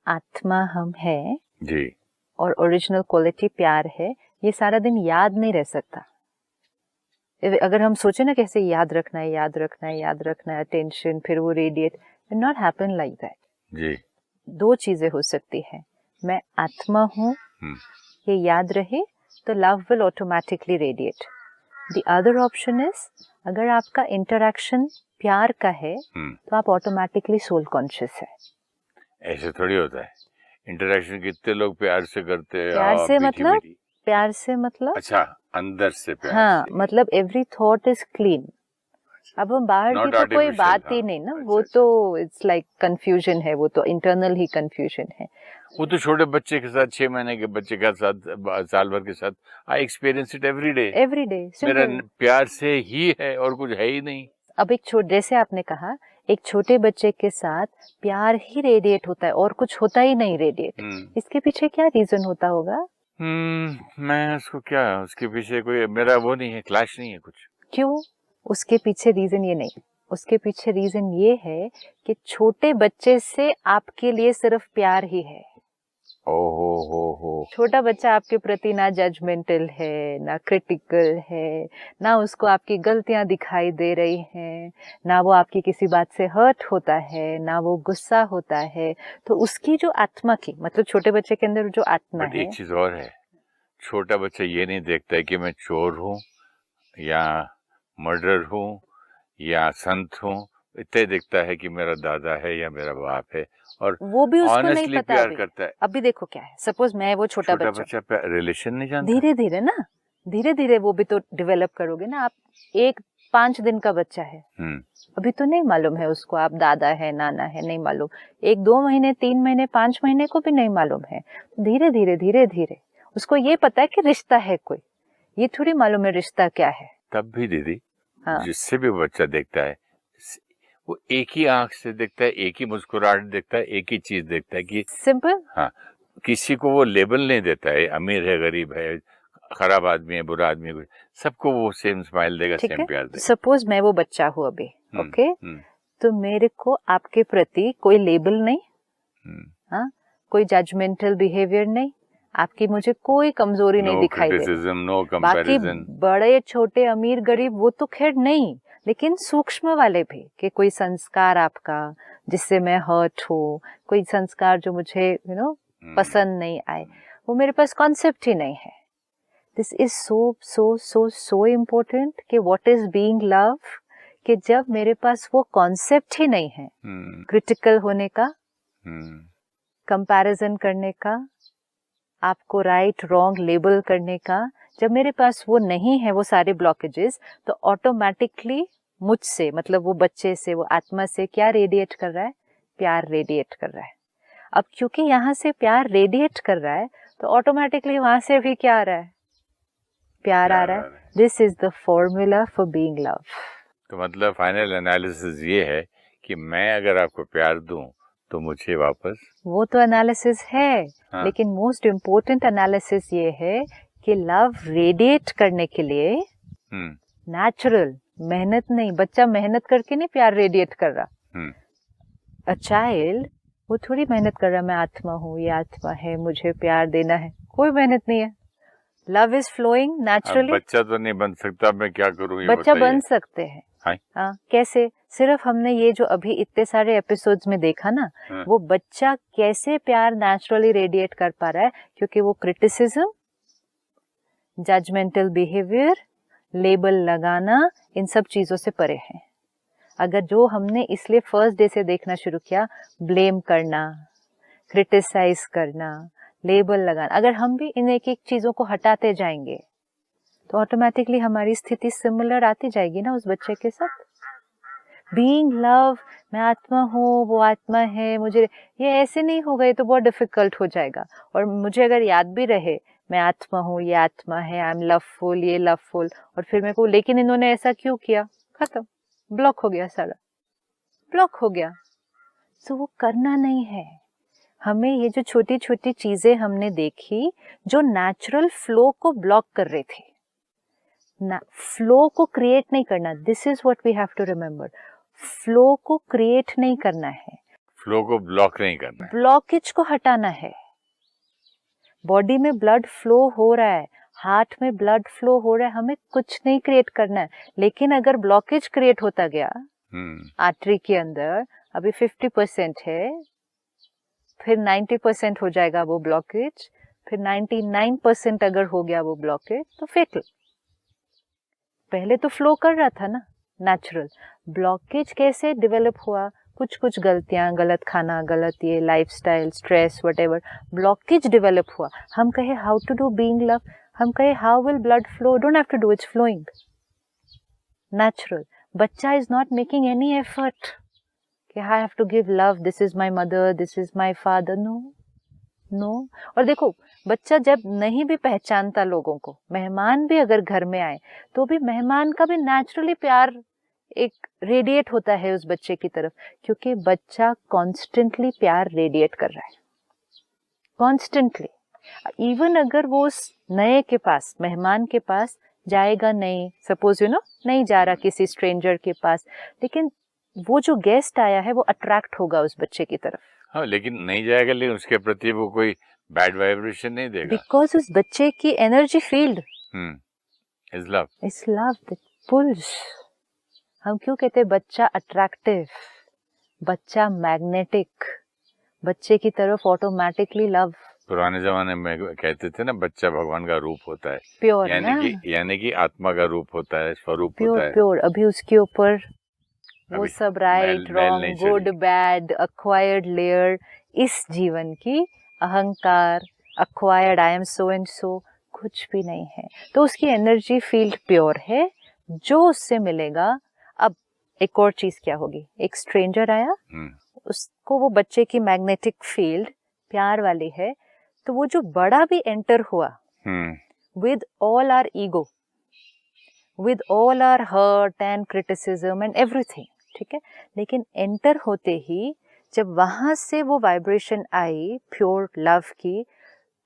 आत्मा हम है जी, और ओरिजिनल क्वालिटी प्यार है, ये सारा दिन याद नहीं रह सकता। अगर हम सोचे ना कैसे याद रखना है, याद रखना है, याद रखना है, अटेंशन, फिर वो radiate, it not happen like that. जी। दो चीजें हो सकती है, मैं आत्मा हूँ, ये याद रहे तो love will automatically radiate. The other option is, अगर आपका इंटरेक्शन प्यार का है तो आप ऑटोमेटिकली सोल कॉन्शियस है। ऐसे थोड़ी होता है। इंटरेक्शन कितने लोग प्यार से करते हैं। प्यार से मीठी मतलब मीठी। प्यार से मतलब अच्छा, अंदर से प्यार हाँ, से। मतलब एवरी थॉट इज क्लीन। अब हम बाहर की Not तो कोई artificial, बात ही हाँ। नहीं ना, अच्छा, वो तो इट्स लाइक कंफ्यूजन है, वो तो इंटरनल ही कंफ्यूजन है। वो तो छोटे बच्चे के साथ, 6 महीने के बच्चे के साथ, साल भर के साथ, I experience it every day. मेरा सिंपल। प्यार से ही है और कुछ है ही नहीं। अब जैसे आपने कहा, एक छोटे बच्चे के साथ प्यार ही रेडिएट होता है और कुछ होता ही नहीं रेडिएट। इसके पीछे क्या रीजन होता होगा? मैं उसको क्या, उसके पीछे कोई मेरा वो नहीं है, क्लैश नहीं है कुछ। क्यों? उसके पीछे रीजन ये नहीं, उसके पीछे रीजन ये है कि छोटे बच्चे से आपके लिए सिर्फ प्यार ही है। हो। छोटा बच्चा आपके प्रति ना जजमेंटल है, ना क्रिटिकल है, ना उसको आपकी गलतियां दिखाई दे रही हैं, ना वो आपकी किसी बात से हर्ट होता है, ना वो गुस्सा होता है। तो उसकी जो आत्मा की, मतलब छोटे बच्चे के अंदर जो आत्मा है। एक चीज और है, छोटा बच्चा ये नहीं देखता है कि मैं चोर हूँ या मर्डर हूँ या संत हूँ। इतना देखता है कि मेरा दादा है या मेरा बाप है, और वो भी उसको नहीं पता। प्यार करता है। अभी देखो क्या है, सपोज मैं वो छोटा बच्चा रिलेशन नहीं जानता। धीरे धीरे ना, धीरे धीरे वो भी तो डेवलप करोगे ना आप। एक 5 दिन का बच्चा है, अभी तो नहीं मालूम है उसको आप दादा है नाना है, नहीं मालूम। 1-2 महीने, 3 महीने, 5 महीने को भी नहीं मालूम है। धीरे धीरे उसको ये पता है कि रिश्ता है कोई, ये थोड़ी मालूम है रिश्ता क्या है। तब भी दीदी, हाँ, जिससे भी बच्चा देखता है, वो एक ही आंख से देखता है, एक ही मुस्कुराहट देखता है, एक ही चीज देखता है कि सिंपल। हाँ, किसी को वो लेबल नहीं देता है, अमीर है गरीब है, खराब आदमी है बुरा आदमी है, सबको वो सेम स्माइल देगा, सेम प्यार देगा। सपोज मैं वो बच्चा हूँ अभी, ओके, तो मेरे को आपके प्रति कोई लेबल नहीं, हाँ, कोई जजमेंटल बिहेवियर नहीं, आपकी मुझे कोई कमजोरी नहीं दिखाई दे रही। बाकी बड़े छोटे अमीर गरीब वो तो खैर नहीं, लेकिन सूक्ष्म वाले भी, कि कोई संस्कार आपका जिससे मैं हर्ट हूँ, कोई संस्कार जो मुझे पसंद नहीं आए, वो मेरे पास कॉन्सेप्ट ही नहीं है। दिस इज सो इम्पोर्टेंट कि व्हाट इज बीइंग लव, कि जब मेरे पास वो कॉन्सेप्ट ही नहीं है क्रिटिकल होने का, कंपैरिजन करने का, आपको राइट रॉन्ग लेबल करने का, जब मेरे पास वो नहीं है, वो सारे ब्लॉकेजेस, तो ऑटोमेटिकली मुझसे, मतलब वो बच्चे से, वो आत्मा से क्या रेडिएट कर रहा है? प्यार रेडिएट कर रहा है। अब क्योंकि यहाँ से प्यार रेडिएट कर रहा है, तो ऑटोमेटिकली वहां से भी क्या आ रहा है? प्यार आ रहा है। This is the formula for being love. तो मतलब फाइनल एनालिसिस ये है कि मैं अगर आपको प्यार दूं तो मुझे वापस, वो तो एनालिसिस है, हाँ। लेकिन मोस्ट इम्पोर्टेंट एनालिसिस ये है कि लव रेडिएट करने के लिए नेचुरल मेहनत नहीं, बच्चा मेहनत करके नहीं प्यार रेडिएट कर रहा। अ चाइल्ड, वो थोड़ी मेहनत कर रहा, मैं आत्मा हूँ, ये आत्मा है, मुझे प्यार देना है, कोई मेहनत नहीं है। Love is flowing naturally. बच्चा तो नहीं बन सकता, मैं क्या करूँ? बच्चा बन सकते हैं। हाँ, कैसे? सिर्फ हमने ये जो अभी इतने सारे एपिसोड्स में देखा ना, वो बच्चा कैसे प्यार नेचुरली रेडिएट कर पा रहा है, क्योंकि वो क्रिटिसिज्म, जजमेंटल बिहेवियर, लेबल लगाना, इन सब चीजों से परे है। अगर जो हमने इसलिए फर्स्ट डे से देखना शुरू किया, ब्लेम करना, क्रिटिसाइज करना, लेबल लगाना, अगर हम भी इन एक एक चीजों को हटाते जाएंगे तो ऑटोमेटिकली हमारी स्थिति सिमिलर आती जाएगी ना उस बच्चे के साथ। बीइंग लव, मैं आत्मा हूँ, वो आत्मा है, मुझे ये ऐसे नहीं होगा, ये तो बहुत डिफिकल्ट हो जाएगा। और मुझे अगर याद भी रहे मैं आत्मा हूँ, ये आत्मा है, आई एम लवफुल, ये लवफुल, और फिर मेरे को लेकिन इन्होंने ऐसा क्यों किया, खत्म, ब्लॉक हो गया, सारा ब्लॉक हो गया। तो वो करना नहीं है हमें। ये जो छोटी छोटी चीजें हमने देखी जो नेचुरल फ्लो को ब्लॉक कर रहे थे, फ्लो को क्रिएट नहीं करना। This is what we have to remember, flow को क्रिएट नहीं करना है। फ्लो को ब्लॉक नहीं करना है। ब्लॉकेज को हटाना है। बॉडी में ब्लड फ्लो हो रहा है, हार्ट में ब्लड फ्लो हो रहा है, हमें कुछ नहीं क्रिएट करना है। लेकिन अगर ब्लॉकेज क्रिएट होता गया आर्टरी के अंदर, अभी 50% है, फिर 90% हो जाएगा वो ब्लॉकेज, फिर 99% अगर हो गया वो ब्लॉकेज तो फेटल। पहले तो फ्लो कर रहा था ना नेचुरल। ब्लॉकेज कैसे डेवलप हुआ? कुछ कुछ गलतियां, गलत खाना, गलत ये lifestyle, stress, whatever, blockage develop हुआ। हम कहे how to do being love, हम कहे how will blood flow, don't have to do, it's flowing natural. बच्चा is not making any effort कि I have to give love, this is my mother, this is my father, no. और देखो, बच्चा जब नहीं भी पहचानता लोगों को, मेहमान भी अगर घर में आए तो भी मेहमान का भी नेचुरली प्यार एक रेडिएट होता है उस बच्चे की तरफ, क्योंकि बच्चा कॉन्स्टेंटली प्यार रेडिएट कर रहा है, कॉन्स्टेंटली। इवन अगर वो उस नए के पास, मेहमान के पास जाएगा नहीं, सपोज नहीं जा रहा किसी स्ट्रेंजर के पास, लेकिन वो जो गेस्ट आया है वो अट्रैक्ट होगा उस बच्चे की तरफ। हाँ, लेकिन नहीं जाएगा, लेकिन उसके प्रति वो कोई बैड वाइब्रेशन नहीं देगा, बिकॉज उस बच्चे की energy field is love, that pools. हम क्यों कहते हैं बच्चा अट्रैक्टिव, बच्चा मैग्नेटिक, बच्चे की तरफ ऑटोमेटिकली लव। पुराने जमाने में कहते थे ना, बच्चा भगवान का रूप होता है, प्योर, यानी कि आत्मा का रूप होता है, स्वरूप होता है, प्योर। अभी उसके ऊपर वो सब right wrong, good bad, acquired layer, इस जीवन की अहंकार, acquired I am so and so, कुछ भी नहीं है। तो उसकी एनर्जी फील्ड प्योर है, जो उससे मिलेगा। अब एक और चीज क्या होगी, एक स्ट्रेंजर आया, उसको वो बच्चे की मैग्नेटिक फील्ड प्यार वाली है, तो वो जो बड़ा भी एंटर हुआ with all our ego, with all our hurt and criticism and everything, ठीक है, लेकिन एंटर होते ही जब वहां से वो वाइब्रेशन आई प्योर लव की,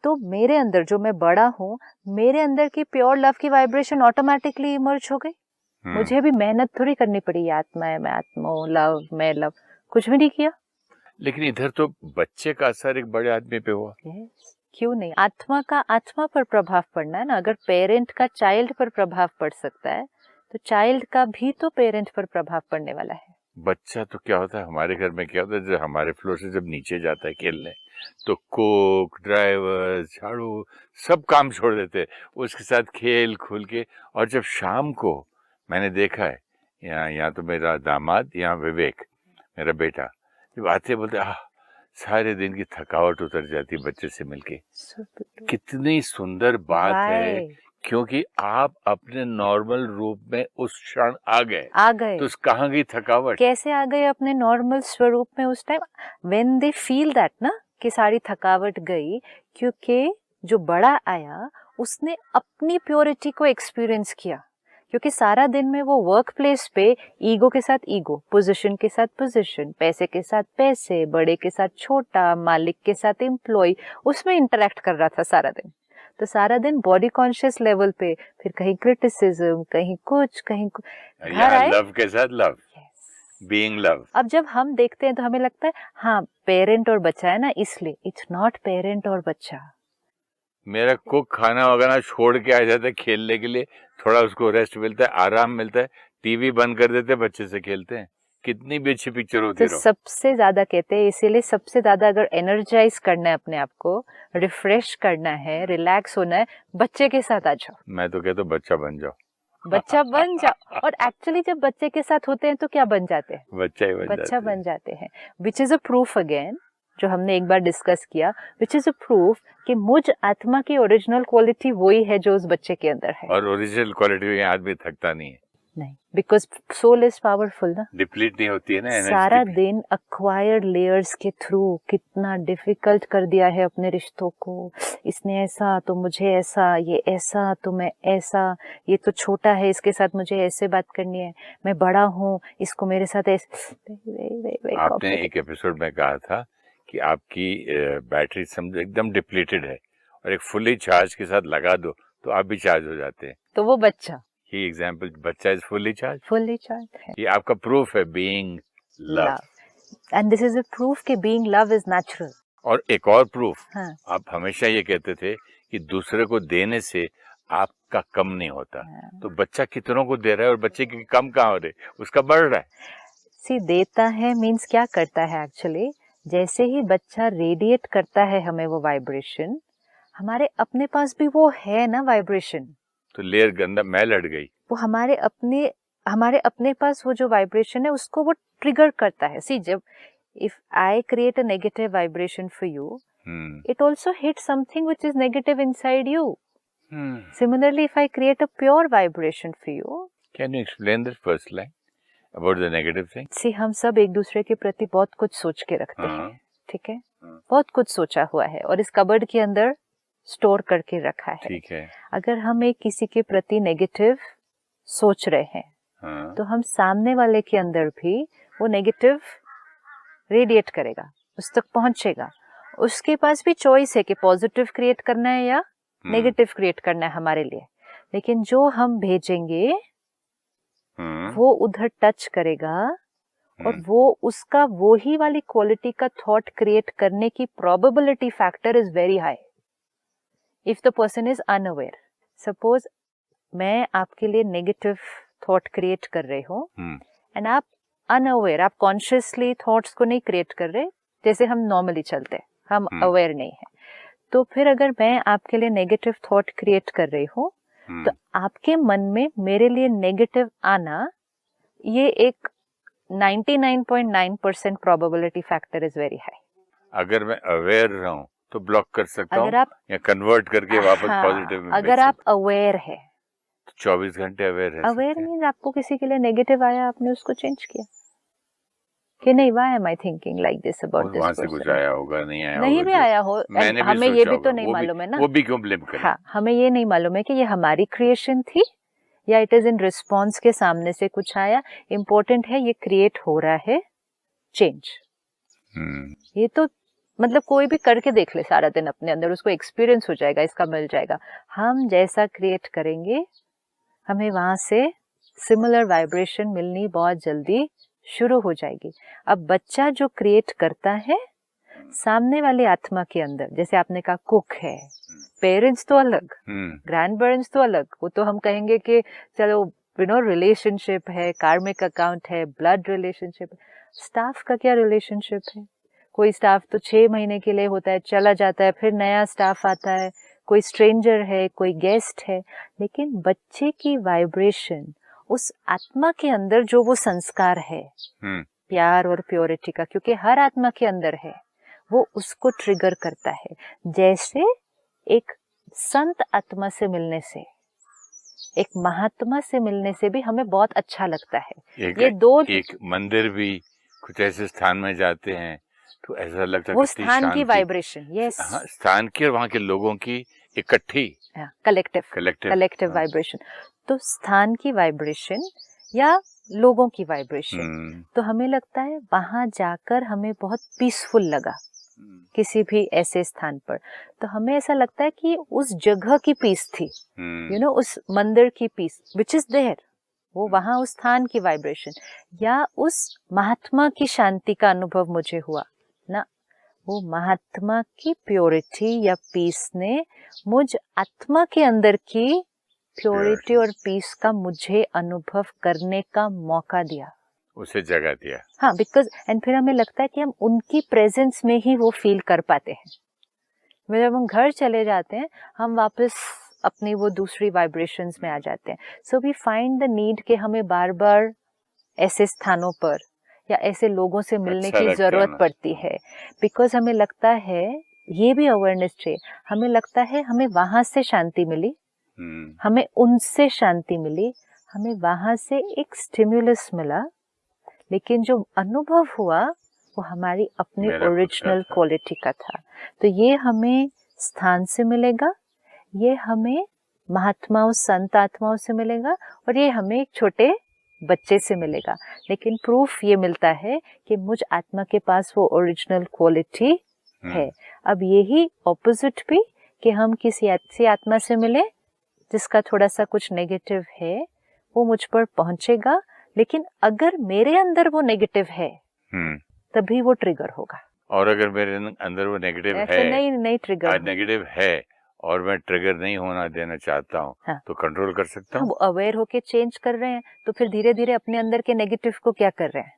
तो मेरे अंदर, जो मैं बड़ा हूँ, मेरे अंदर की प्योर लव की वाइब्रेशन ऑटोमेटिकली इमर्ज हो गई। मुझे भी मेहनत थोड़ी करनी पड़ी, आत्मा है, मैं आत्मा हूँ, लव, मैं लव, कुछ भी नहीं किया। लेकिन इधर तो बच्चे का असर एक बड़े आदमी पे हुआ। क्यों नहीं? आत्मा का आत्मा पर प्रभाव पड़ना है ना। अगर पेरेंट का चाइल्ड पर प्रभाव पड़ सकता है, तो चाइल्ड का भी तो पेरेंट पर प्रभाव पड़ने वाला है। बच्चा तो क्या होता है, हमारे घर में क्या होता है, जब हमारे फ्लोर से जब नीचे जाता है खेलने, तो कोक, ड्राइवर, झाड़ू, सब काम छोड़ देते, उसके साथ खेल खुल के। और जब शाम को, मैंने देखा है, यहाँ तो मेरा दामाद, यहाँ विवेक मेरा बेटा, जब आते बोलते सारे दिन की थकावट उतर जाती है बच्चे से मिलके। कितनी सुंदर बात है, क्योंकि आप अपने नॉर्मल रूप में उस क्षण आ गए, तो कहाँ गई थकावट? कैसे आ गए अपने नॉर्मल स्वरूप में उस time? When they feel that ना, कि सारी थकावट गई, क्योंकि जो बड़ा आया उसने अपनी प्योरिटी को एक्सपीरियंस किया। क्योंकि सारा दिन में वो वर्क प्लेस पे ईगो के साथ ईगो, पोजीशन के साथ पोजीशन, पैसे के साथ पैसे, बड़े के साथ छोटा, मालिक के साथ एम्प्लॉय, उसमें इंटरेक्ट कर रहा था सारा दिन। तो सारा दिन बॉडी कॉन्शियस लेवल पे, फिर कहीं क्रिटिसिज्म, कहीं कुछ, घर आए लव के साथ लव, बीइंग लव। अब जब हम देखते हैं तो हमें लगता है हाँ पेरेंट और बच्चा है ना, इसलिए। इट्स नॉट पेरेंट और बच्चा। मेरा कुक खाना वगैरह छोड़ के आ जाता है खेलने के लिए, थोड़ा उसको रेस्ट मिलता है, आराम मिलता है, टीवी बंद कर देते हैं, बच्चे से खेलते हैं, कितनी भी अच्छी पिक्चर होती है। तो सबसे ज्यादा कहते हैं, इसीलिए सबसे ज्यादा अगर एनर्जाइज करना है अपने आप को, रिफ्रेश करना है, रिलैक्स होना है, बच्चे के साथ आ जाओ। मैं तो कहता हूँ बच्चा बन जाओ, बच्चा बन जाओ। और एक्चुअली जब बच्चे के साथ होते हैं तो क्या बन जाते हैं? बच्चा बन जाते हैं। Which is a proof again, जो हमने एक बार डिस्कस किया, विच इज अ प्रूफ कि मुझ आत्मा की ओरिजिनल क्वालिटी वही है जो उस बच्चे के अंदर है। और ओरिजिनल क्वालिटी में आदमी थकता नहीं है, नहीं, बिकॉज सोल इज पावरफुल ना, डिप्लीट नहीं होती है ना एनर्जी। सारा दिन अक्वायर्ड लेयर्स के थ्रू कितना डिफिकल्ट कर दिया है अपने रिश्तों को। इसने ऐसा तो मुझे ऐसा, ये ऐसा तो मैं ऐसा, ये तो छोटा है इसके साथ मुझे ऐसे बात करनी है, मैं बड़ा हूँ इसको मेरे साथ ऐसे। आपने एक एपिसोड में कहा था कि आपकी बैटरी समझो एकदम डिप्लीटेड है, और एक फुली चार्ज के साथ लगा दो तो आप भी चार्ज हो जाते हैं। तो वो बच्चा ही एग्जाम्पल, बच्चा इज फुली चार्ज है। ये आपका प्रूफ है being love. And this is a proof कि बीइंग लव इज नेचुरल। और एक और प्रूफ, हाँ, आप हमेशा ये कहते थे कि दूसरे को देने से आपका कम नहीं होता, तो बच्चा कितनों को दे रहा है और बच्चे की कम कहाँ हो रही, उसका बढ़ रहा है। सी देता है मीन्स क्या करता है एक्चुअली, जैसे ही बच्चा रेडिएट करता है हमें वो वाइब्रेशन, हमारे अपने पास भी वो है ना वाइब्रेशन, तो लेयर गंदा मैल हट गई। वो हमारे अपने पास वो जो वाइब्रेशन है उसको वो ट्रिगर करता है। सी जब if I create a negative vibration for you, it also hits something which is negative inside you. Similarly, if I create a pure vibration for you. Can you explain the first line about the negative thing? See, हम सब एक दूसरे के प्रति बहुत कुछ सोच के रखते हैं, ठीक है? बहुत कुछ सोचा हुआ है और इस कबर्ड के अंदर स्टोर करके रखा है। ठीक है। अगर हम एक किसी के प्रति नेगेटिव सोच रहे हैं, तो हम सामने वाले के अंदर भी वो नेगेटिव रेडिएट करेगा, उस तक पहुंचेगा। उसके पास भी चॉइस है कि पॉजिटिव क्रिएट करना है या नेगेटिव क्रिएट करना है हमारे लिए, लेकिन जो हम भेजेंगे वो उधर टच करेगा और वो उसका वो ही वाली क्वालिटी का थॉट क्रिएट करने की probability factor is very high if the person is unaware. Suppose मैं आपके लिए नेगेटिव थॉट क्रिएट कर रही हूँ एंड आप अनअवेयर, आप कॉन्शियसली थॉट्स को नहीं क्रिएट कर रहे जैसे हम नॉर्मली चलते हैं, हम अवेयर नहीं है, तो फिर अगर मैं आपके लिए नेगेटिव थॉट क्रिएट कर रही हूँ तो आपके मन में मेरे लिए नेगेटिव आना, ये एक 99.9% probability factor is very high. अगर मैं अवेयर रहूं तो ब्लॉक कर सकता हूँ या कन्वर्ट करके वापस पॉजिटिव में। अगर आप अवेयर है तो 24 घंटे अवेयर है। अवेयर मीन्स आपको किसी के लिए नेगेटिव आया, आपने उसको चेंज किया कि नहीं, why am I thinking like this about this person. कुछ आया होगा, नहीं आया नहीं होगा, भी आया हो, हमें ये भी तो नहीं मालूम है ना, वो भी क्यों ब्लेम करें। हाँ, हमें ये नहीं मालूम है कि ये हमारी क्रिएशन थी या इट इज इन रिस्पॉन्स के सामने से कुछ आया। इम्पोर्टेंट है ये क्रिएट हो रहा है चेंज। ये तो मतलब कोई भी करके देख ले सारा दिन अपने अंदर, उसको एक्सपीरियंस हो जाएगा, इसका मिल जाएगा। हम जैसा क्रिएट करेंगे हमें वहां से सिमिलर वाइब्रेशन मिलनी बहुत जल्दी शुरू हो जाएगी। अब बच्चा जो क्रिएट करता है सामने वाले आत्मा के अंदर, जैसे आपने कहा कुक है, पेरेंट्स तो अलग, ग्रैंड पेरेंट्स तो अलग, वो तो हम कहेंगे कि चलो रिलेशनशिप है, कार्मिक अकाउंट है, ब्लड रिलेशनशिप। स्टाफ का क्या रिलेशनशिप है? कोई स्टाफ तो 6 महीने के लिए होता है, चला जाता है, फिर नया स्टाफ आता है, कोई स्ट्रेंजर है, कोई गेस्ट है। लेकिन बच्चे की वाइब्रेशन, उस आत्मा के अंदर जो वो संस्कार है प्यार और प्योरिटी का, क्योंकि हर आत्मा के अंदर है, वो उसको ट्रिगर करता है। जैसे एक संत आत्मा से मिलने से, एक महात्मा से मिलने से भी हमें बहुत अच्छा लगता है। ये दो एक मंदिर भी कुछ ऐसे स्थान में जाते हैं तो ऐसा लगता है वो स्थान की वाइब्रेशन, यस, स्थान की और वहाँ के लोगों की इकट्ठी कलेक्टिव वाइब्रेशन। तो स्थान की वाइब्रेशन या लोगों की वाइब्रेशन, तो हमें लगता है वहां जाकर हमें बहुत पीसफुल लगा किसी भी ऐसे स्थान पर, तो हमें ऐसा लगता है कि उस जगह की पीस थी, उस मंदिर की पीस विच इज देयर, वो वहां उस स्थान की वाइब्रेशन, या उस महात्मा की शांति का अनुभव मुझे हुआ ना, वो महात्मा की प्योरिटी या पीस ने मुझ आत्मा के अंदर की प्योरिटी और पीस का मुझे अनुभव करने का मौका दिया, उसे जगह दिया। हाँ, बिकॉज एंड फिर हमें लगता है कि हम उनकी प्रेजेंस में ही वो फील कर पाते हैं। जब हम घर चले जाते हैं हम वापस अपनी वो दूसरी वाइब्रेशंस में आ जाते हैं। So we find the need कि हमें बार बार ऐसे स्थानों पर या ऐसे लोगों से मिलने की जरूरत पड़ती है, बिकॉज हमें लगता है, ये भी अवेयरनेस चाहिए, हमें लगता है हमें वहां से शांति मिली, हमें उनसे शांति मिली, हमें वहां से एक स्टिम्युलस मिला, लेकिन जो अनुभव हुआ वो हमारी अपनी ओरिजिनल क्वालिटी का था। तो ये हमें स्थान से मिलेगा, ये हमें महात्माओं संत आत्माओं से मिलेगा, और ये हमें एक छोटे बच्चे से मिलेगा। लेकिन प्रूफ ये मिलता है कि मुझ आत्मा के पास वो ओरिजिनल क्वालिटी है। अब यही ऑपोजिट भी, कि हम किसी ऐसी आत्मा से मिले जिसका थोड़ा सा कुछ नेगेटिव है, वो मुझ पर पहुंचेगा, लेकिन अगर मेरे अंदर वो नेगेटिव है तभी वो ट्रिगर होगा। और अगर मेरे अंदर वो नेगेटिव ऐसे है, नहीं ट्रिगर नेगेटिव है और मैं ट्रिगर नहीं होना देना चाहता हूँ, हाँ। तो कंट्रोल कर सकता हूँ। हम अवेयर होके चेंज कर रहे हैं, तो फिर धीरे धीरे अपने अंदर के नेगेटिव को क्या कर रहे हैं।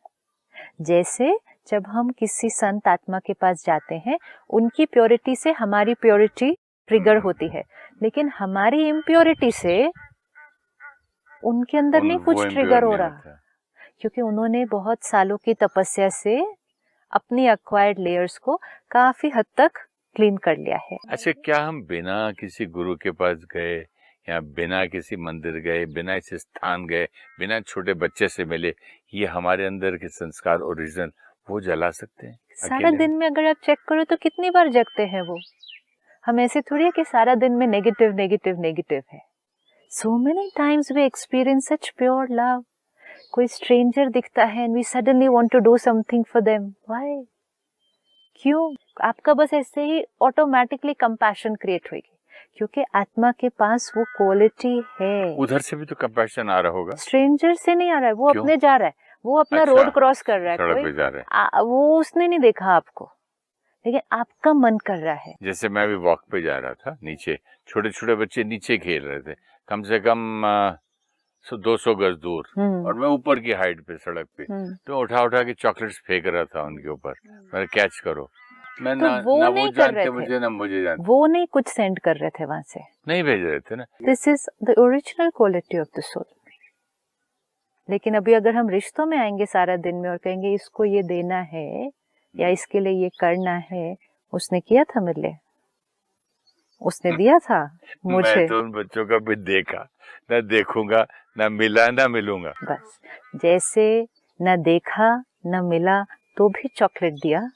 जैसे जब हम किसी संत आत्मा के पास जाते हैं, उनकी प्योरिटी से हमारी प्योरिटी ट्रिगर होती है, लेकिन हमारी इम्प्योरिटी से उनके अंदर नहीं कुछ ट्रिगर हो रहा, क्योंकि उन्होंने बहुत सालों की तपस्या से अपनी एक्वायर्ड लेयर्स को काफी हद तक क्लीन कर लिया है। अच्छा, क्या हम बिना किसी गुरु के पास गए या बिना किसी मंदिर गए, बिना किसी स्थान गए, बिना छोटे बच्चे से मिले, ये हमारे अंदर के संस्कार ओरिजिनल वो जला सकते हैं? सारा दिन में अगर आप चेक करो तो कितनी बार जगते हैं वो। हम ऐसे थोड़ी है कि सारा दिन में नेगेटिव नेगेटिव नेगेटिव है। So many times we experience such pure love. कोई स्ट्रेंजर दिखता है and we suddenly want to do something for them. Why? क्यों? आपका बस ऐसे ही ऑटोमेटिकली कंपैशन क्रिएट होगी, क्योंकि आत्मा के पास वो क्वालिटी है। उधर से भी तो कंपैशन आ रहा होगा। स्ट्रेंजर से नहीं आ रहा है, वो क्यों? अपने जा रहा है, वो अपना अच्छा, रोड क्रॉस कर रहा है, सड़क पे जा रहा है। वो उसने नहीं देखा आपको, लेकिन आपका मन कर रहा है। जैसे मैं भी वॉक पे जा रहा था, नीचे छोटे छोटे बच्चे नीचे खेल रहे थे, कम से कम 200 गज दूर, और मैं ऊपर की हाइट पे सड़क पे, तो उठा उठा के चॉकलेट्स फेंक रहा था उनके ऊपर, मैंने कैच करो। मैं तो ना वो ना नहीं वो कर रहे जानते थे, मुझे ना मुझे जानते, वो नहीं कुछ सेंड कर रहे थे वहां से, नहीं भेज रहे थे ना। This is the original quality of the soul. लेकिन अभी अगर हम रिश्तों में आएंगे सारा दिन में और कहेंगे इसको ये देना है या इसके लिए ये करना है, उसने किया था मेरे लिए, उसने दिया था मुझे। मैं तो उन बच्चों का भी देखा, ना देखूंगा, ना मिला, ना मिलूंगा। बस जैसे न देखा न मिला तो भी चॉकलेट दिया,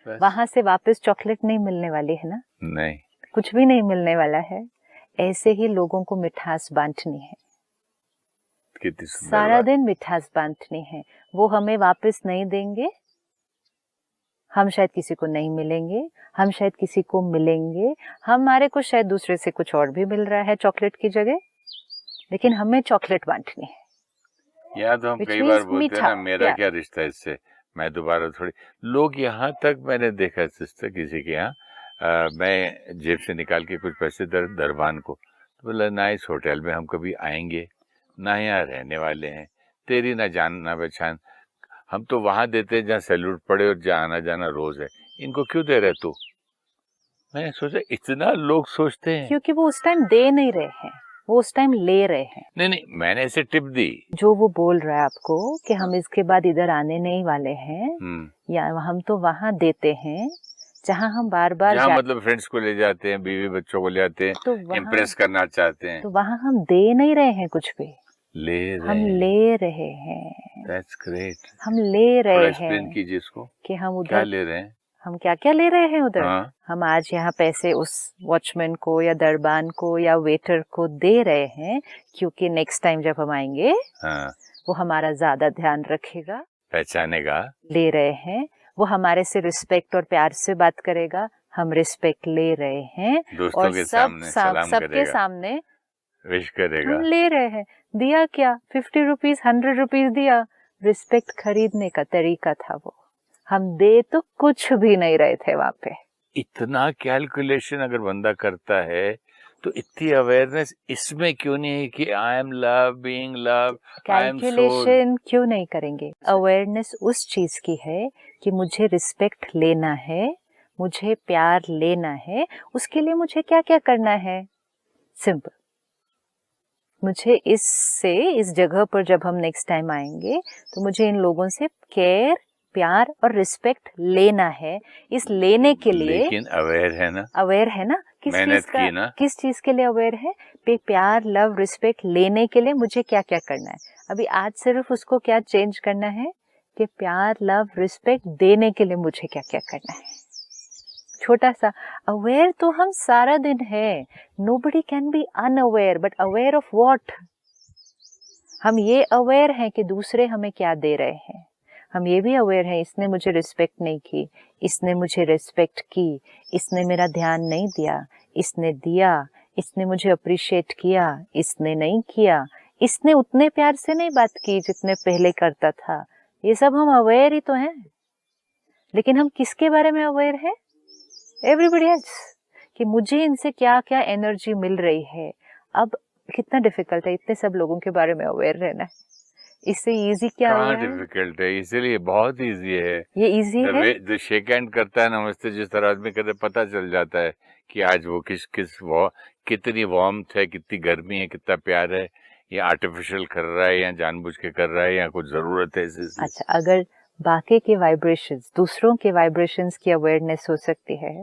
वहां से वापस चॉकलेट नहीं मिलने वाली है ना, नहीं, कुछ भी नहीं मिलने वाला है। ऐसे ही लोगों को मिठास बांटनी है, कितनी सुंदर सारा बात। दिन मिठास बांटनी है। वो हमें वापस नहीं देंगे, हम शायद किसी को नहीं मिलेंगे, हम शायद किसी को मिलेंगे, हमारे को शायद दूसरे से कुछ और भी मिल रहा है चॉकलेट की जगह, लेकिन हमें चॉकलेट बांटनी है। यहाँ तो हम Which कई बार means बोलते हैं ना, मीठा, मेरा प्यार। क्या रिश्ता है इससे, मैं दोबारा थोड़ी। लोग यहाँ तक मैंने देखा सिस्टर, किसी के यहाँ मैं जेब से निकाल के कुछ पैसे दरबान को, तो बोला ना इस होटल में हम कभी आएंगे, ना यहाँ रहने वाले हैं, तेरी ना जान ना पहचान, हम तो वहां देते हैं जहाँ सैल्यूट पड़े और जहाँ आना जाना रोज है, इनको क्यों दे रहे तू? मैंने सोचा इतना लोग सोचते हैं, क्योंकि वो उस टाइम दे नहीं रहे हैं, वो उस टाइम ले रहे हैं। नहीं, मैंने ऐसे टिप दी। जो वो बोल रहा है आपको कि हम इसके बाद इधर आने नहीं वाले हैं, या हम तो वहाँ देते हैं जहाँ हम बार बार मतलब फ्रेंड्स को ले जाते हैं, बीवी बच्चों को ले जाते हैं, तो इम्प्रेस करना चाहते हैं, तो वहाँ हम दे नहीं रहे हैं कुछ भी, हम ले रहे हैं। That's great. हम ले रहे हैं। एक्सप्लेन कीजिए इसको कि हम उधर क्या ले रहे हैं, हम क्या क्या ले रहे हैं उधर। हाँ। हम आज यहाँ पैसे उस वॉचमैन को या दरबान को या वेटर को दे रहे हैं, क्योंकि नेक्स्ट टाइम जब हम आएंगे, हाँ, वो हमारा ज्यादा ध्यान रखेगा, पहचानेगा। ले रहे हैं, वो हमारे से रिस्पेक्ट और प्यार से बात करेगा, हम रिस्पेक्ट ले रहे हैं, दोस्तों और के सामने सलाम सबके सामने विश करेगा। हम ले रहे हैं। दिया क्या, 50 रुपीज 100 रुपीज दिया, रिस्पेक्ट खरीदने का तरीका था वो। हम दे तो कुछ भी नहीं रहे थे वहां पे। इतना कैलकुलेशन अगर बंदा करता है तो इतनी अवेयरनेस इसमें क्यों नहीं है कि I am love, being love, calculation क्यों नहीं करेंगे। अवेयरनेस उस चीज की है कि मुझे रिस्पेक्ट लेना है, मुझे प्यार लेना है, उसके लिए मुझे क्या क्या करना है। सिंपल, मुझे इस जगह पर जब हम नेक्स्ट टाइम आएंगे तो मुझे इन लोगों से केयर, प्यार और रिस्पेक्ट लेना है। इस लेने के लिए लेकिन अवेयर है ना किस चीज का, ना? किस चीज के लिए अवेयर है? प्यार, लव, रिस्पेक्ट लेने के लिए मुझे क्या क्या करना है। अभी आज सिर्फ उसको क्या चेंज करना है कि प्यार, लव, रिस्पेक्ट देने के लिए मुझे क्या क्या करना है। छोटा सा अवेयर तो हम सारा दिन है। Nobody can be unaware, but aware of what? हम ये अवेयर हैं कि दूसरे हमें क्या दे रहे हैं। हम ये भी अवेयर हैं, इसने मुझे रिस्पेक्ट नहीं की, इसने मुझे रिस्पेक्ट की, इसने मेरा ध्यान नहीं दिया, इसने दिया, इसने मुझे अप्रिशिएट किया, इसने नहीं किया, इसने उतने प्यार से नहीं बात की जितने पहले करता था। ये सब हम अवेयर ही तो हैं। लेकिन हम किसके बारे में अवेयर है? एवरीबडी एल्स, कि मुझे इनसे क्या क्या एनर्जी मिल रही है। अब कितना डिफिकल्ट है इतने सब लोगों के बारे में अवेयर रहना। इससे इजी क्या कहाँ है? डिफिकल्ट है, इसीलिए बहुत इजी है। ये इजी है। जो शेक हैंड करता है नमस्ते जिस तरह आदमी करते पता चल जाता है कि आज वो कितनी वार्मथ है, कितनी गर्मी है, कितना प्यार है, ये आर्टिफिशियल कर रहा है या जानबूझ के कर रहा है या कुछ जरूरत है इससे। अच्छा, अगर बाकी के वाइब्रेशंस, दूसरों के वाइब्रेशंस की अवेयरनेस हो सकती है,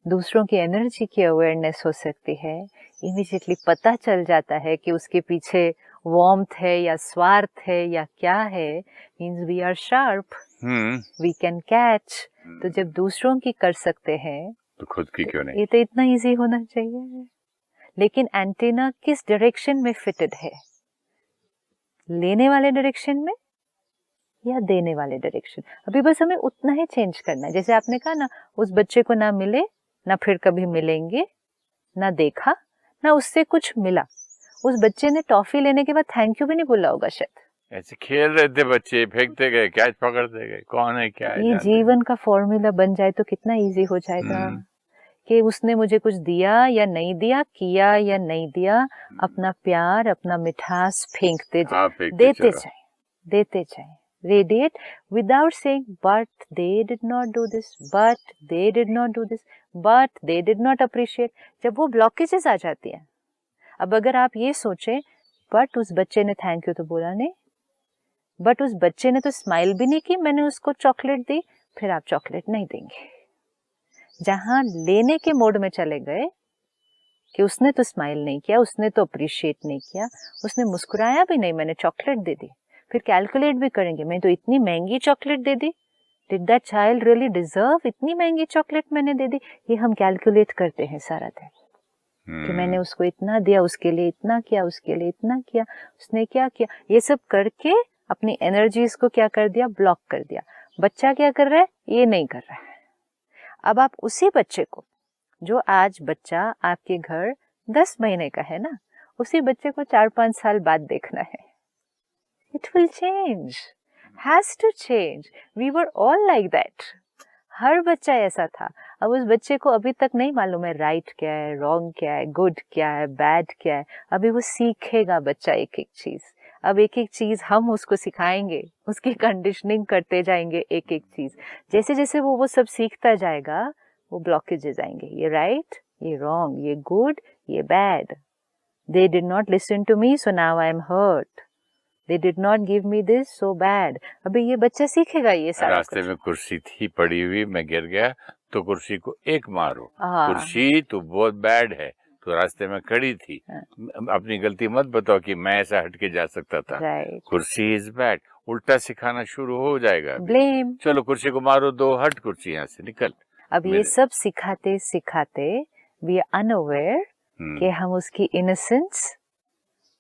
दूसरों की एनर्जी की अवेयरनेस हो सकती है, इमीडिएटली पता चल जाता है कि उसके पीछे वार्मथ है या स्वार्थ है या क्या है, means we are sharp, we can catch. तो जब दूसरों की कर सकते हैं तो खुद की क्यों नहीं? ये तो इतना इजी होना चाहिए। लेकिन एंटीना किस डायरेक्शन में फिटेड है? लेने वाले डायरेक्शन में या देने वाले डायरेक्शन? अभी बस हमें उतना ही चेंज करना है। जैसे आपने कहा ना, उस बच्चे को ना मिले, ना फिर कभी मिलेंगे, ना देखा, ना उससे कुछ मिला। उस बच्चे ने टॉफी लेने के बाद थैंक यू भी नहीं बोला होगा शायद। ऐसे खेल रहे थे बच्चे, फेंकते गए, कैच पकड़ते गए, कौन है क्या है ये जीवन का फॉर्मूला बन जाए तो कितना इजी हो जाएगा कि उसने मुझे कुछ दिया या नहीं दिया, किया या नहीं दिया, अपना प्यार, अपना मिठास फेंकते जाए, देते जाए, radiate without saying but they did not do this, but they did not do this, but they did not appreciate। जब वो ब्लॉकेजेस आ जाती हैं, अब अगर आप ये सोचें बट उस बच्चे ने थैंक यू तो बोला नहीं, बट उस बच्चे ने तो स्माइल भी नहीं की, मैंने उसको चॉकलेट दी, फिर आप चॉकलेट नहीं देंगे। जहां लेने के मोड में चले गए कि उसने तो स्माइल नहीं किया, उसने तो अप्रिशिएट नहीं किया, उसने मुस्कुराया भी नहीं, मैंने चॉकलेट दे दी, फिर कैलकुलेट भी करेंगे, मैं तो इतनी महंगी chocolate they the, did that child really deserve इतनी महंगी चॉकलेट मैंने दे दी? ये हम कैलकुलेट करते हैं सारा दिन कि मैंने उसको इतना दिया, उसके लिए इतना किया, उसके लिए इतना किया, उसने क्या किया, ये सब करके अपनी एनर्जीज को क्या कर दिया? ब्लॉक कर दिया। बच्चा क्या कर रहा है? ये नहीं कर रहा है। अब आप उसी बच्चे को, जो आज बच्चा आपके घर 10 महीने का है ना, उसी बच्चे को 4-5 साल बाद देखना है। It will change, has to change. We were all like that. हर बच्चा ऐसा था। अब उस बच्चे को अभी तक नहीं मालूम है राइट क्या है, रॉन्ग क्या है, गुड क्या है, बैड क्या है। अभी वो सीखेगा बच्चा एक एक चीज। अब एक एक चीज हम उसको सिखाएंगे, उसकी कंडीशनिंग करते जाएंगे एक एक चीज। जैसे जैसे वो सब सीखता जाएगा, वो ब्लॉकेजेस आएंगे, ये राइट, ये रॉन्ग, ये गुड, ये bad. They did not listen to me, so now I am hurt. They did not give me this, so bad. अभी ये बच्चा सीखेगा ये सारा। रास्ते में कुर्सी थी पड़ी हुई, मैं गिर गया तो कुर्सी को एक मारो। कुर्सी तो बहुत बैड है, तो रास्ते में खड़ी थी, अपनी गलती मत बताओ कि मैं ऐसा हट के जा सकता था। कुर्सी इज बैड। उल्टा सिखाना शुरू हो जाएगा। ब्लेम। चलो कुर्सी को मारो, दो हट कुर्सी यहाँ से निकल। अब ये सब सिखाते सिखाते वी आर अनअवेयर कि हम उसकी इनोसेंस,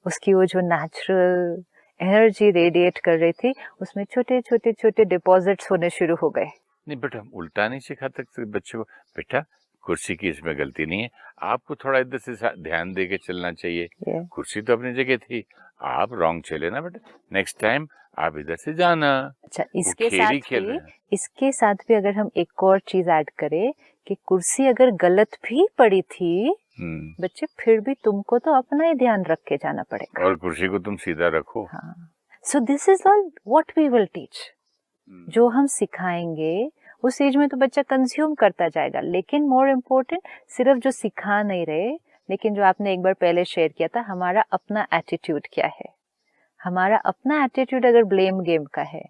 उसकी वो जो नेचुरल एनर्जी रेडिएट कर रही थी, उसमें छोटे छोटे छोटे डिपॉजिट्स होने शुरू हो गए। नहीं बेटा, हम उल्टा नहीं सिखा सकते बच्चे को, बेटा कुर्सी की इसमें गलती नहीं है, आपको थोड़ा इधर से ध्यान दे के चलना चाहिए। कुर्सी तो अपनी जगह थी, आप रॉन्ग चले ना बेटा, नेक्स्ट टाइम आप इधर से जाना। अच्छा, इसके साथ भी अगर हम एक और चीज ऐड करें कि कुर्सी अगर गलत भी पड़ी थी, बच्चे फिर भी तुमको तो अपना ही ध्यान रख के जाना पड़ेगा, और कुर्सी को तुम सीधा रखो। हाँ, so this is all what we will teach. जो हम सिखाएंगे उस एज में तो बच्चा कंज्यूम करता जाएगा, लेकिन मोर इम्पोर्टेंट सिर्फ जो सिखा नहीं रहे, लेकिन जो आपने एक बार पहले शेयर किया था, हमारा अपना एटीट्यूड क्या है। हमारा अपना एटीट्यूड अगर ब्लेम गेम का है,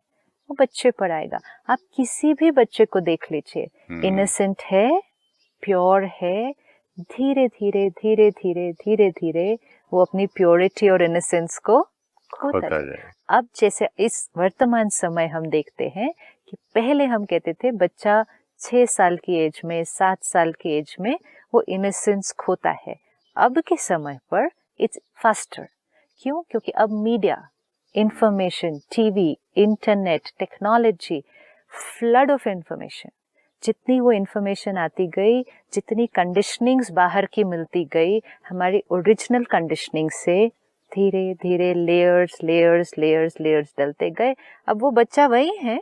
वो बच्चे पर आएगा। आप किसी भी बच्चे को देख लीजिए, इनोसेंट है, प्योर है, धीरे धीरे धीरे धीरे धीरे धीरे वो अपनी प्योरिटी और इनोसेंस को खोता जाए। अब जैसे इस वर्तमान समय हम देखते हैं कि पहले हम कहते थे बच्चा 6 साल की एज में, 7 साल की एज में वो इनोसेंस खोता है। अब के समय पर इट्स फास्टर। क्यों? क्योंकि अब media, information, TV, internet, technology, flood of information, जितनी वो इंफॉर्मेशन आती गई, जितनी कंडीशनिंग्स बाहर की मिलती गई, हमारी ओरिजिनल कंडीशनिंग से धीरे धीरे लेयर्स लेयर्स लेयर्स लेयर्स डलते गए। अब वो बच्चा वही है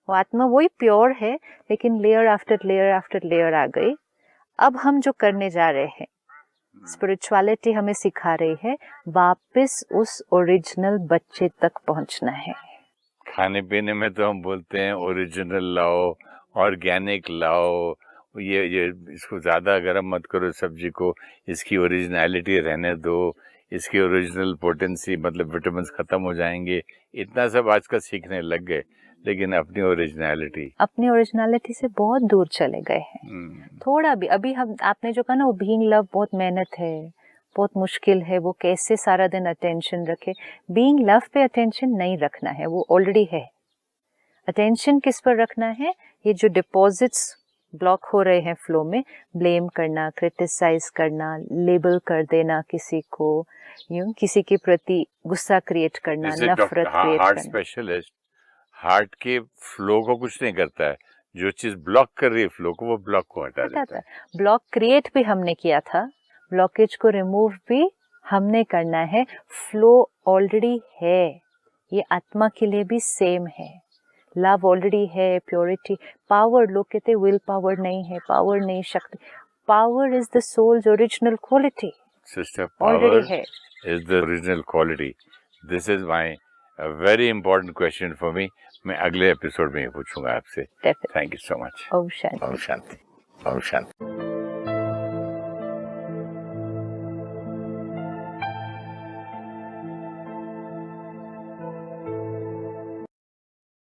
वो आत्मा वही प्योर है, लेकिन लेयर आफ्टर लेयर आ गई। अब हम जो करने जा रहे हैं, स्पिरिचुअलिटी हमें सिखा रही है वापस उस ओरिजिनल बच्चे तक पहुंचना है। खाने पीने में तो हम बोलते हैं ओरिजिनल लाओ, ऑर्गेनिक लाओ, ये इसको ज़्यादा गर्म मत करो सब्जी को, इसकी ओरिजिनलिटी रहने दो, इसकी ओरिजिनल पोटेंसी मतलब विटामिन खत्म हो जाएंगे, इतना सब आजकल सीखने लग गए, लेकिन अपनी ओरिजिनलिटी से बहुत दूर चले गए हैं। थोड़ा भी अभी हम आपने जो कहा ना, वो बीइंग लव बहुत मेहनत है, बहुत मुश्किल है, वो कैसे सारा दिन अटेंशन रखे। बीइंग लव पे अटेंशन नहीं रखना है, वो ऑलरेडी है। अटेंशन किस पर रखना है? ये जो डिपॉजिट्स ब्लॉक हो रहे हैं फ्लो में, ब्लेम करना, क्रिटिसाइज करना, लेबल कर देना किसी को, किसी के प्रति गुस्सा क्रिएट करना, नफरत क्रिएट करना। स्पेशलिस्ट हार्ट के फ्लो को कुछ नहीं करता है, जो चीज ब्लॉक कर रही है फ्लो को, वो ब्लॉक को हटा देता है। ब्लॉक क्रिएट भी हमने किया था, ब्लॉकेज को रिमूव भी हमने करना है। फ्लो ऑलरेडी है, ये आत्मा के लिए भी सेम है। लव ऑलरेडी है, प्योरिटी, पावर, लोग कहते हैं विल पावर नहीं है, पावर नहीं, शक्ति। Power is the soul's original quality. Sister, power is the original quality. This is my very important question for me. मैं अगले एपिसोड में ही पूछूंगा आपसे। Thank you so much. Om Shanti. Om Shanti. Om Shanti.